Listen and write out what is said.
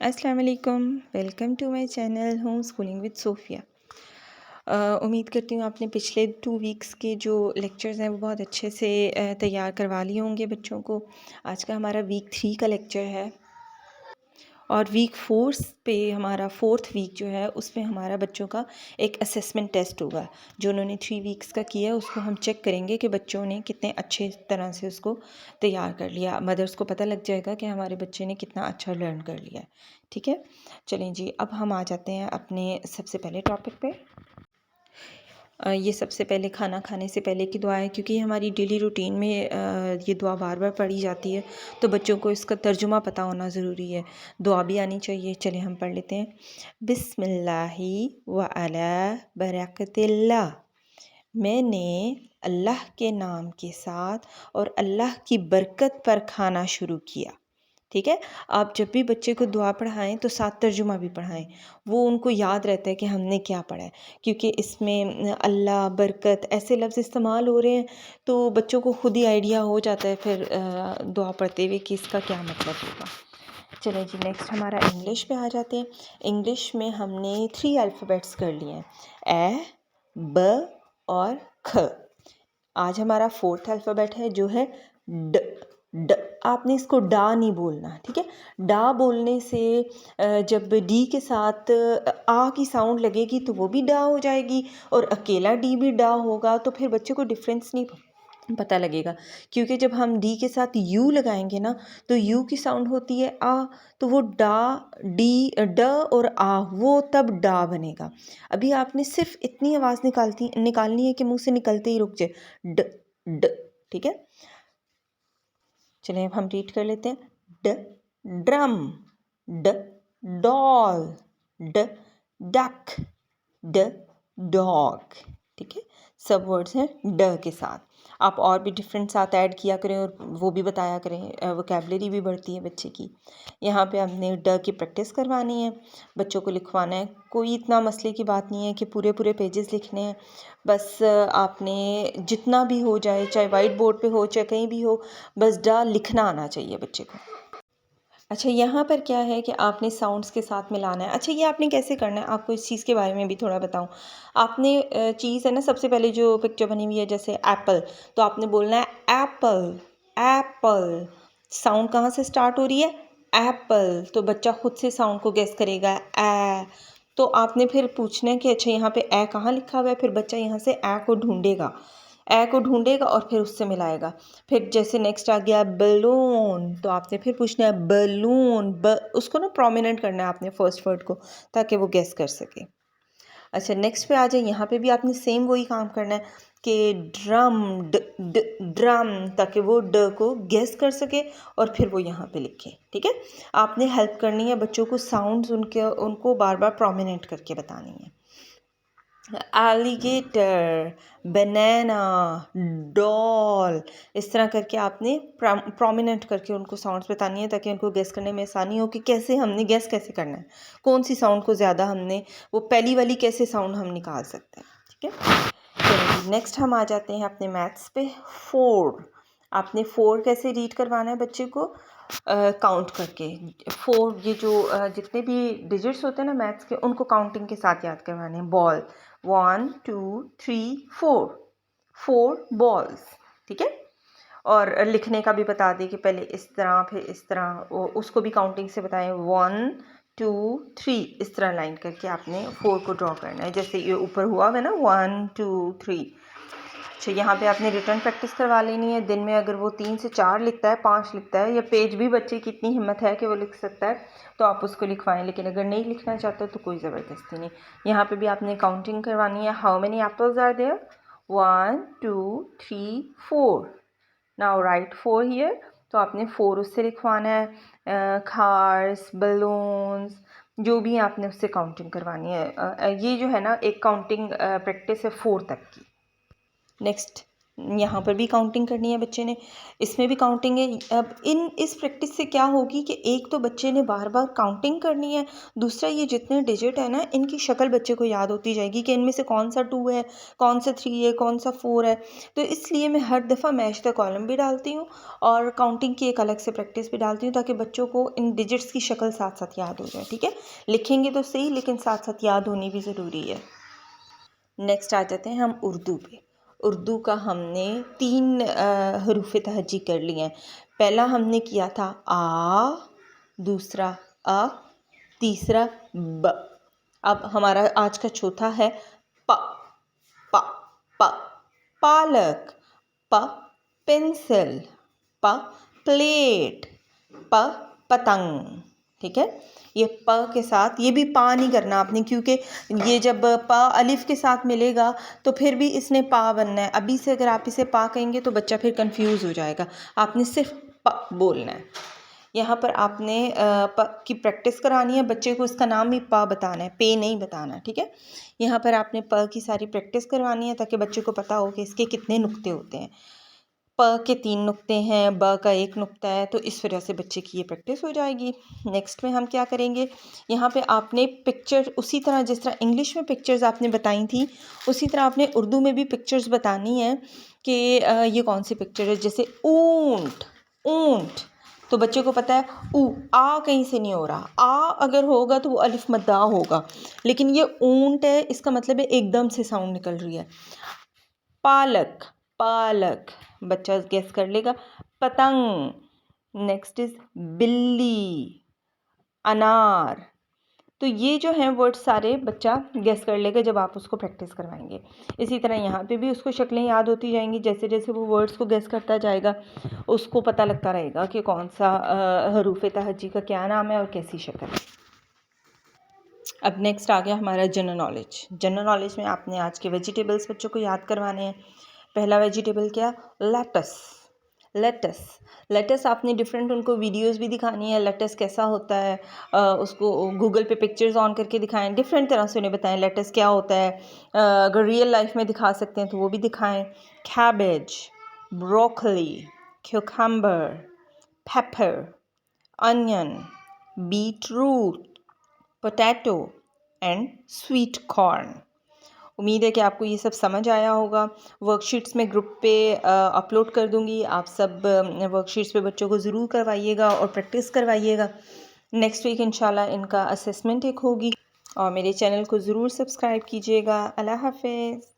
अस्सलाम वालेकुम, welcome to my channel homeschooling with Sofia. उम्मीद करती हूँ आपने पिछले 2 वीक्स के जो लेक्चर्स हैं वो बहुत अच्छे से तैयार करवा लिए होंगे बच्चों को। आज का हमारा वीक 3 का लेक्चर है और वीक 4 पे हमारा 4th वीक जो है उसमें हमारा बच्चों का एक असेसमेंट टेस्ट होगा। जो उन्होंने 3 वीक्स का किया है उसको हम चेक करेंगे कि बच्चों ने कितने अच्छे तरह से उसको तैयार कर लिया। मदर्स को पता लग जाएगा कि हमारे बच्चे ने कितना अच्छा लर्न कर लिया है। ठीक है, चलें जी, अब हम आ जाते हैं अपने सबसे पहले टॉपिक पे। ये सबसे पहले खाना खाने से पहले की दुआ है, क्योंकि हमारी डेली रूटीन में ये दुआ बार बार पढ़ी जाती है, तो बच्चों को इसका तर्जुमा पता होना ज़रूरी है। दुआ भी आनी चाहिए। चलिए हम पढ़ लेते हैं। बिस्मिल्लाहि व अला बरकतिल्लाह। मैंने अल्लाह के नाम के साथ और अल्लाह की बरकत पर खाना शुरू किया। ठीक है, आप जब भी बच्चे को दुआ पढ़ाएं तो साथ तर्जुमा भी पढ़ाएं, वो उनको याद रहता है कि हमने क्या पढ़ा है, क्योंकि इसमें अल्लाह बरकत ऐसे लफ्ज़ इस्तेमाल हो रहे हैं, तो बच्चों को खुद ही आइडिया हो जाता है फिर दुआ पढ़ते हुए कि इसका क्या मतलब होगा। चलें जी, नेक्स्ट हमारा इंग्लिश पे आ जाते हैं। इंग्लिश में हमने 3 अल्फ़ाबेट्स कर लिए हैं, ए, ब और ख। आज हमारा 4th अल्फ़ाबेट है जो है ड। ड, आपने इसको डा नहीं बोलना, ठीक है। डा बोलने से जब डी के साथ आ की साउंड लगेगी तो वो भी डा हो जाएगी, और अकेला डी भी डा होगा, तो फिर बच्चे को डिफरेंस नहीं पता लगेगा। क्योंकि जब हम डी के साथ यू लगाएंगे ना, तो यू की साउंड होती है आ, तो वो डा, डी, ड और आ, वो तब डा बनेगा। अभी आपने सिर्फ इतनी आवाज़ निकालनी है कि मुंह से निकलते ही रुक जाए, ड ड। ठीक है, चलिए अब हम रीड कर लेते हैं। ड ड्रम, ड डॉल, ड डक, ड डॉग। ठीक है, सब वर्ड्स हैं ड के साथ। आप और भी डिफरेंट साथ ऐड किया करें और वो भी बताया करें, वोकैबलरी भी बढ़ती है बच्चे की। यहाँ पे हमने ड की प्रैक्टिस करवानी है, बच्चों को लिखवाना है। कोई इतना मसले की बात नहीं है कि पूरे पूरे पेजेस लिखने हैं, बस आपने जितना भी हो जाए, चाहे वाइट बोर्ड पे हो चाहे कहीं भी हो, बस ड लिखना आना चाहिए बच्चे को। अच्छा, यहाँ पर क्या है कि आपने साउंड्स के साथ मिलाना है। अच्छा, ये आपने कैसे करना है, आपको इस चीज़ के बारे में भी थोड़ा बताऊँ। आपने चीज़ है ना, सबसे पहले जो पिक्चर बनी हुई है जैसे एप्पल, तो आपने बोलना है एप्पल, एप्पल। साउंड कहाँ से स्टार्ट हो रही है, एप्पल, तो बच्चा खुद से साउंड को गेस करेगा, ए। तो आपने फिर पूछना है कि अच्छा यहाँ पे ए कहाँ लिखा हुआ है, फिर बच्चा यहाँ से ए को ढूंढेगा, ए को ढूंढेगा और फिर उससे मिलाएगा। फिर जैसे नेक्स्ट आ गया बलून, तो आपने फिर पूछना है बलून, उसको ना प्रोमिनेंट करना है आपने फर्स्ट वर्ड को, ताकि वो गेस कर सके। अच्छा, नेक्स्ट पे आ जाए। यहाँ पे भी आपने सेम वही काम करना है कि ड्रम, ड्रम, ताकि वो ड को गेस कर सके और फिर वो यहाँ पे लिखे। ठीक है, आपने हेल्प करनी है बच्चों को, साउंड्स उनको बार बार प्रोमिनेंट करके बतानी है। एलिगेटर, बनाना, डॉल, इस तरह करके आपने प्रोमिनेंट करके उनको साउंड्स बतानी है, ताकि उनको गेस करने में आसानी हो कि कैसे हमने गेस कैसे करना है, कौन सी साउंड को ज़्यादा हमने, वो पहली वाली कैसे साउंड हम निकाल सकते हैं। ठीक है, चलिए नेक्स्ट हम आ जाते हैं अपने मैथ्स पे। 4, आपने 4 कैसे रीड करवाना है बच्चे को, काउंट करके। 4, ये जो जितने भी डिजिट्स होते हैं ना मैथ्स के, उनको काउंटिंग के साथ याद करवाने हैं। Ball, 1 2 3 4, 4 balls. ठीक है, और लिखने का भी बता दें कि पहले इस तरह फिर इस तरह, उसको भी काउंटिंग से बताएं। 1 2 3, इस तरह लाइन करके आपने 4 को ड्रॉ करना है, जैसे ये ऊपर हुआ है ना 1 2 3। अच्छा, यहाँ पे आपने रिटर्न प्रैक्टिस करवा लेनी है। दिन में अगर वो 3 से 4 लिखता है, 5 लिखता है, या पेज भी बच्चे की इतनी हिम्मत है कि वो लिख सकता है, तो आप उसको लिखवाएं, लेकिन अगर नहीं लिखना चाहते तो कोई ज़बरदस्ती नहीं। यहाँ पे भी आपने काउंटिंग करवानी है। How many apples are there, 1 2 3 4। Now right 4 here, तो आपने 4 उससे लिखवाना है। कार्स, बलून्स, जो भी आपने उससे काउंटिंग करवानी है। ये जो है ना एक काउंटिंग प्रैक्टिस है 4 तक की। नेक्स्ट यहाँ पर भी काउंटिंग करनी है बच्चे ने, इसमें भी काउंटिंग है। अब इस प्रैक्टिस से क्या होगी कि एक तो बच्चे ने बार बार काउंटिंग करनी है, दूसरा ये जितने डिजिट है ना इनकी शक्ल बच्चे को याद होती जाएगी कि इनमें से कौन सा 2 है, कौन सा 3 है, कौन सा 4 है। तो इसलिए मैं हर दफ़ा मैच द कॉलम भी डालती हूँ और काउंटिंग की एक अलग से प्रैक्टिस भी डालती हूँ, ताकि बच्चों को इन डिजिट्स की शक्ल साथ साथ याद हो जाए। ठीक है, लिखेंगे तो सही, लेकिन साथ साथ याद होनी भी ज़रूरी है। नेक्स्ट आ जाते हैं हम उर्दू पे। उर्दू का हमने 3 हरूफ तहज्जी कर लिए हैं। पहला हमने किया था आ, दूसरा अ, तीसरा ब। अब हमारा आज का चौथा है प। प प पालक, प पेंसिल, प प्लेट, प पतंग। ठीक है, ये प के साथ, ये भी पा नहीं करना आपने, क्योंकि ये जब प अलिफ के साथ मिलेगा तो फिर भी इसने पा बनना है। अभी से अगर आप इसे पा कहेंगे तो बच्चा फिर कंफ्यूज हो जाएगा। आपने सिर्फ प बोलना है। यहाँ पर आपने प की प्रैक्टिस करानी है बच्चे को, इसका नाम ही प बताना है, पे नहीं बताना। ठीक है, यहाँ पर आपने प की सारी प्रैक्टिस करवानी है ताकि बच्चे को पता हो कि इसके कितने नुक्ते होते हैं। प के 3 नुक्ते हैं, ब का 1 नुक्ता है, तो इस वजह से बच्चे की ये प्रैक्टिस हो जाएगी। नेक्स्ट में हम क्या करेंगे, यहाँ पे आपने पिक्चर उसी तरह जिस तरह इंग्लिश में पिक्चर्स आपने बताई थी, उसी तरह आपने उर्दू में भी पिक्चर्स बतानी है कि ये कौन सी पिक्चर है। जैसे ऊंट, ऊंट तो बच्चे को पता है ऊ, आ कहीं से नहीं हो रहा, आ अगर होगा तो वो अलिफ मद्दा होगा, लेकिन ये ऊंट है, इसका मतलब है एकदम से साउंड निकल रही है। पालक, पालक बच्चा गेस कर लेगा। पतंग, नेक्स्ट इज बिल्ली, अनार। तो ये जो हैं वर्ड सारे बच्चा गेस कर लेगा जब आप उसको प्रैक्टिस करवाएंगे। इसी तरह यहाँ पे भी उसको शक्लें याद होती जाएंगी, जैसे जैसे वो वर्ड्स को गेस करता जाएगा उसको पता लगता रहेगा कि कौन सा हरूफ तहज्जी का क्या नाम है और कैसी शक्ल है। अब नेक्स्ट आ गया हमारा जनरल नॉलेज। जनरल नॉलेज में आपने आज के वेजिटेबल्स बच्चों को याद करवाने हैं। पहला वेजिटेबल क्या, लेटस। लेटस, लेटस आपने डिफरेंट उनको वीडियोस भी दिखानी है, लेटस कैसा होता है, उसको गूगल पे पिक्चर्स ऑन करके दिखाएं, डिफरेंट तरह से उन्हें बताएं लेटस क्या होता है। अगर रियल लाइफ में दिखा सकते हैं तो वो भी दिखाएं। Cabbage, broccoli, cucumber, paper, onion, beetroot, potato and sweet corn. उम्मीद है कि आपको ये सब समझ आया होगा। वर्कशीट्स में ग्रुप पे अपलोड कर दूंगी, आप सब वर्कशीट्स पे बच्चों को ज़रूर करवाइएगा और प्रैक्टिस करवाइएगा। नेक्स्ट वीक इंशाल्लाह इनका असेसमेंट एक होगी और मेरे चैनल को ज़रूर सब्सक्राइब कीजिएगा। अल्लाह हाफ़िज़।